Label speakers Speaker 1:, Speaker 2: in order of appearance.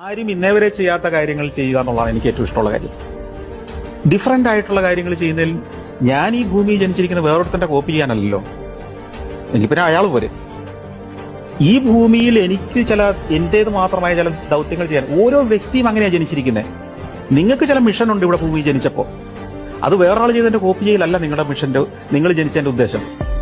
Speaker 1: ആരും ഇന്നേവരെ ചെയ്യാത്ത കാര്യങ്ങൾ ചെയ്യുക എന്നുള്ളതാണ് എനിക്ക് ഏറ്റവും ഇഷ്ടമുള്ള കാര്യം. ഡിഫറന്റ് ആയിട്ടുള്ള കാര്യങ്ങൾ ചെയ്യുന്നതിൽ ഞാൻ ഈ ഭൂമിയിൽ ജനിച്ചിരിക്കുന്ന വേറൊരുത്തന്റെ കോപ്പി ചെയ്യാനല്ലോ. എനിക്ക് പിന്നെ അയാൾ പോരെ. ഈ ഭൂമിയിൽ എനിക്ക് എന്റേത് മാത്രമായ ചില ദൗത്യങ്ങൾ ചെയ്യാൻ ഓരോ വ്യക്തിയും അങ്ങനെയാണ് ജനിച്ചിരിക്കുന്നത്. നിങ്ങൾക്ക് ചില മിഷൻ ഉണ്ട് ഇവിടെ ഭൂമിയിൽ ജനിച്ചപ്പോ. അത് വേറൊരാൾ ചെയ്തതിന്റെ കോപ്പി ചെയ്യലല്ല നിങ്ങളുടെ മിഷന്റെ, നിങ്ങൾ ജനിച്ചതിന്റെ ഉദ്ദേശം.